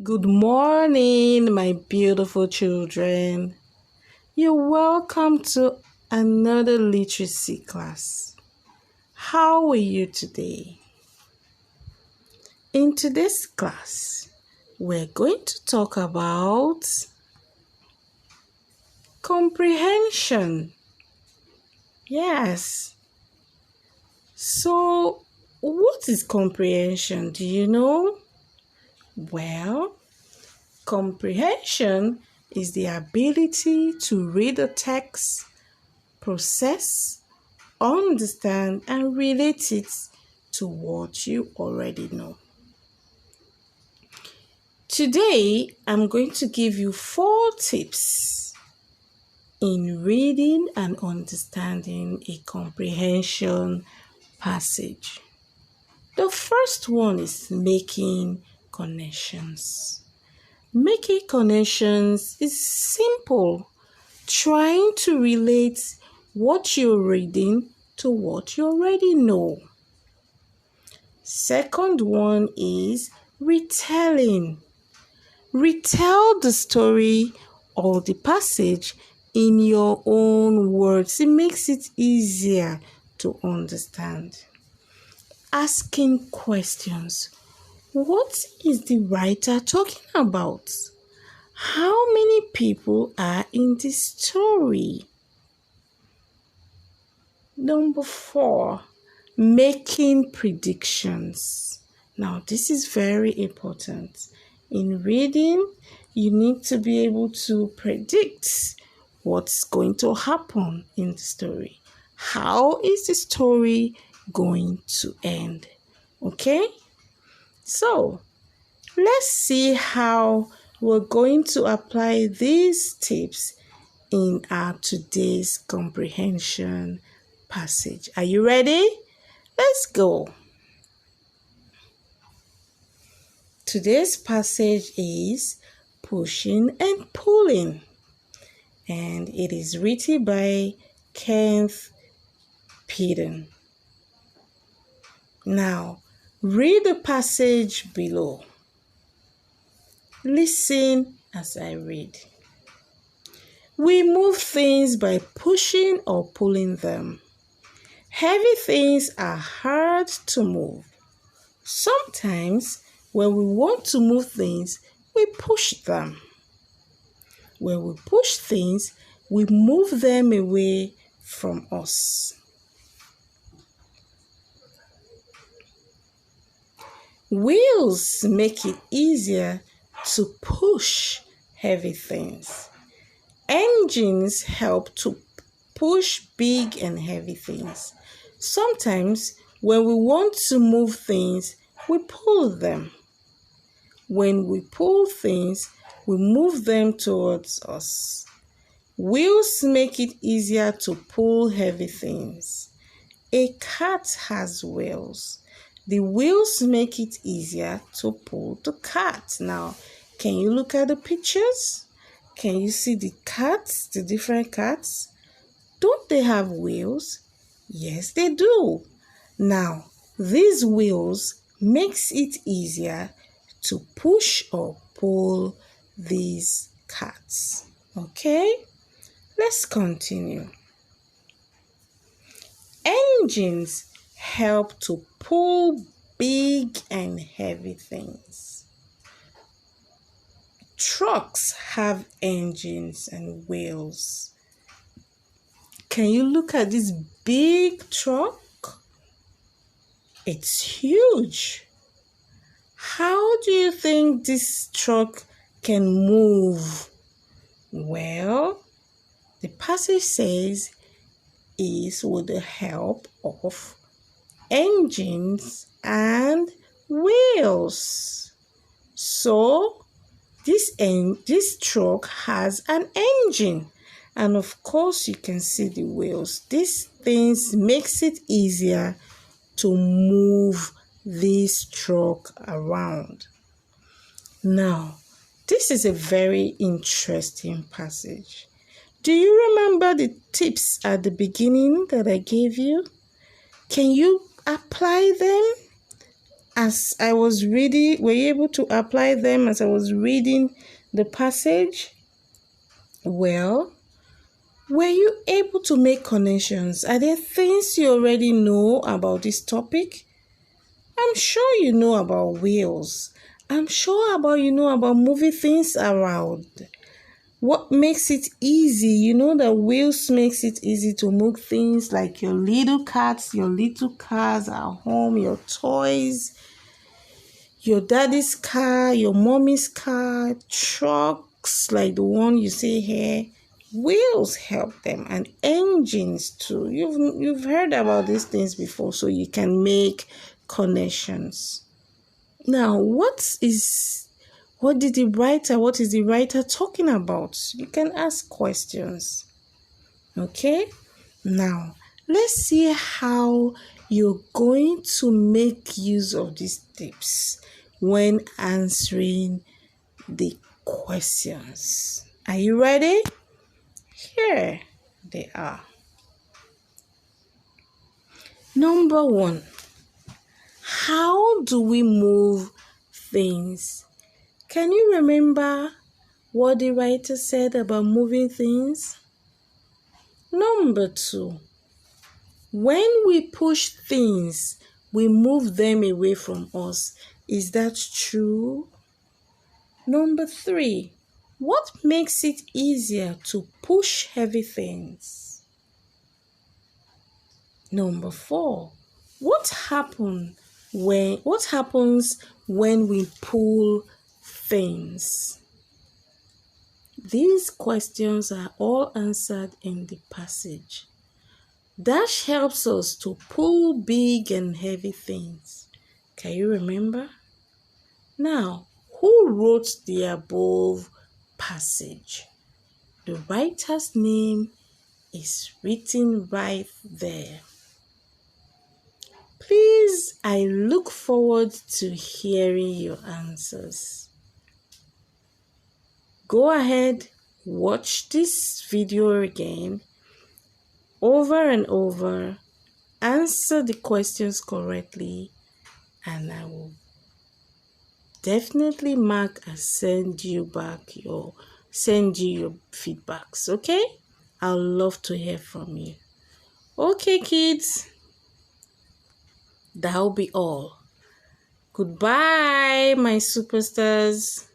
Good morning, my beautiful children. You're welcome to another literacy class. How are you today? In today's class, we're going to talk about comprehension. Yes. So, what is comprehension? Do you know? Well, comprehension is the ability to read a text, process, understand, and relate it to what you already know. Today, I'm going to give you 4 tips in reading and understanding a comprehension passage. The first one is making connections. Making connections is simple, trying to relate what you're reading to what you already know. Second one is retelling. Retell the story or the passage in your own words. It makes it easier to understand. Asking questions. What is the writer talking about? How many people are in this story? Number 4, making predictions. Now, this is very important. In reading, you need to be able to predict what's going to happen in the story. How is the story going to end? Okay? So, let's see how we're going to apply these tips in our today's comprehension passage. Are you ready? Let's go. Today's passage is Pushing and Pulling, and it is written by Keith Pigdon. Now, read the passage below. Listen as I read. We move things by pushing or pulling them. Heavy things are hard to move. Sometimes, when we want to move things, we push them. When we push things, we move them away from us. Wheels make it easier to push heavy things. Engines help to push big and heavy things. Sometimes, when we want to move things, we pull them. When we pull things, we move them towards us. Wheels make it easier to pull heavy things. A cat has wheels. The wheels make it easier to pull the cat. Now, can you look at the pictures? Can you see the cats, the different cats? Don't they have wheels? Yes, they do. Now, these wheels makes it easier to push or pull these cats. Okay? Let's continue. Engines help to pull big and heavy things. Trucks have engines and wheels. Can you look at this big truck? It's huge. How do you think this truck can move? Well, the passage says is with the help of engines and wheels. So, this truck has an engine. And of course, you can see the wheels. These things makes it easier to move this truck around. Now, this is a very interesting passage. Do you remember the tips at the beginning that I gave you? Can you apply them? as I was reading, were you able to apply them as I was reading the passage? Well, were you able to make connections? Are there things you already know about this topic? I'm sure you know about wheels. I'm sure you know about moving things around. What makes it easy? You know that wheels makes it easy to move things like your little cats, your little cars at home, your toys, your daddy's car, your mommy's car, trucks like the one you see here. Wheels help them, and engines too. You've heard about these things before, so you can make connections. Now, what is the writer talking about? You can ask questions. Okay? Now, let's see how you're going to make use of these tips when answering the questions. Are you ready? Here they are. Number 1. How do we move things? Can you remember what the writer said about moving things? Number 2. When we push things, we move them away from us. Is that true? Number 3. What makes it easier to push heavy things? Number 4. What happens when we pull things? These questions are all answered in the passage. Dash helps us to pull big and heavy things. Can you remember? Now, who wrote the above passage? The writer's name is written right there. Please, I look forward to hearing your answers. Go ahead, watch this video again, over and over, answer the questions correctly, and I will definitely mark and send you your feedbacks, okay? I'd love to hear from you. Okay, kids, that'll be all. Goodbye, my superstars.